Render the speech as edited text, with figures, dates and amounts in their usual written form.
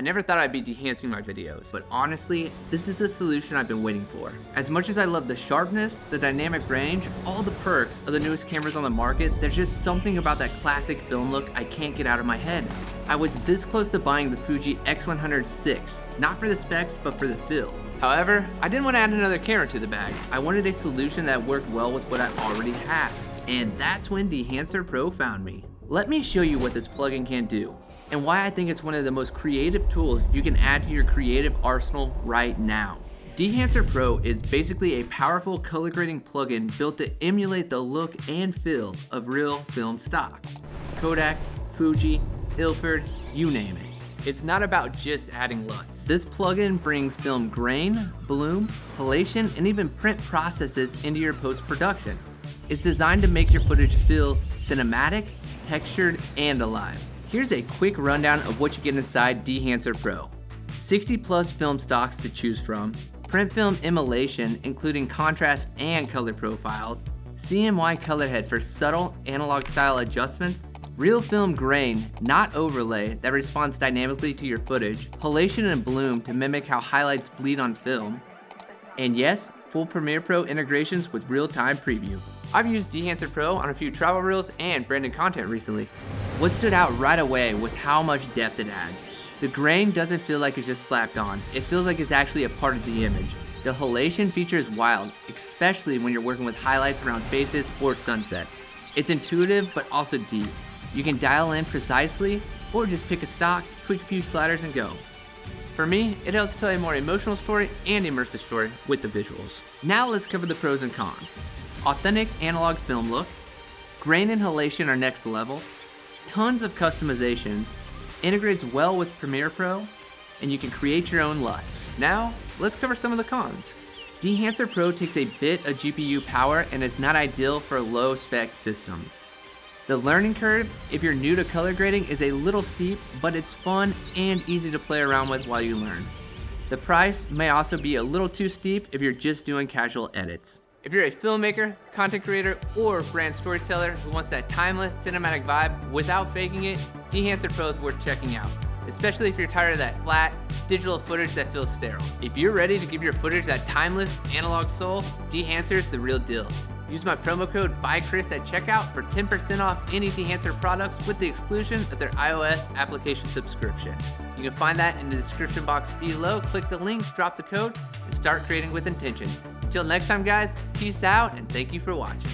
I never thought I'd be dehancing my videos, but honestly, this is the solution I've been waiting for. As much as I love the sharpness, the dynamic range, all the perks of the newest cameras on the market, there's just something about that classic film look I can't get out of my head. I was this close to buying the Fuji X100 not for the specs, but for the feel. However, I didn't want to add another camera to the bag. I wanted a solution that worked well with what I already had. And that's when Dehancer Pro found me. Let me show you what this plugin can do, and why I think it's one of the most creative tools you can add to your creative arsenal right now. Dehancer Pro is basically a powerful color grading plugin built to emulate the look and feel of real film stock. Kodak, Fuji, Ilford, you name it. It's not about just adding LUTs. This plugin brings film grain, bloom, halation, and even print processes into your post-production. It's designed to make your footage feel cinematic, textured, and alive. Here's a quick rundown of what you get inside Dehancer Pro. 60 plus film stocks to choose from, print film emulation including contrast and color profiles, CMY color head for subtle analog style adjustments, real film grain, not overlay, that responds dynamically to your footage, halation and bloom to mimic how highlights bleed on film, and yes, full Premiere Pro integrations with real-time preview. I've used Dehancer Pro on a few travel reels and branded content recently. What stood out right away was how much depth it adds. The grain doesn't feel like it's just slapped on, it feels like it's actually a part of the image. The halation feature is wild, especially when you're working with highlights around faces or sunsets. It's intuitive but also deep. You can dial in precisely or just pick a stock, tweak a few sliders and go. For me, it helps tell a more emotional story and immersive story with the visuals. Now let's cover the pros and cons. Authentic analog film look, grain and halation are next level, tons of customizations, integrates well with Premiere Pro, and you can create your own LUTs. Now, let's cover some of the cons. Dehancer Pro takes a bit of GPU power and is not ideal for low spec systems. The learning curve, if you're new to color grading, is a little steep, but it's fun and easy to play around with while you learn. The price may also be a little too steep if you're just doing casual edits. If you're a filmmaker, content creator, or brand storyteller who wants that timeless cinematic vibe without faking it, Dehancer Pro is worth checking out, especially if you're tired of that flat, digital footage that feels sterile. If you're ready to give your footage that timeless, analog soul, Dehancer is the real deal. Use my promo code byCHRIS at checkout for 10% off any Dehancer products with the exclusion of their iOS application subscription. You can find that in the description box below. Click the link, drop the code, and start creating with intention. Until next time guys, peace out and thank you for watching.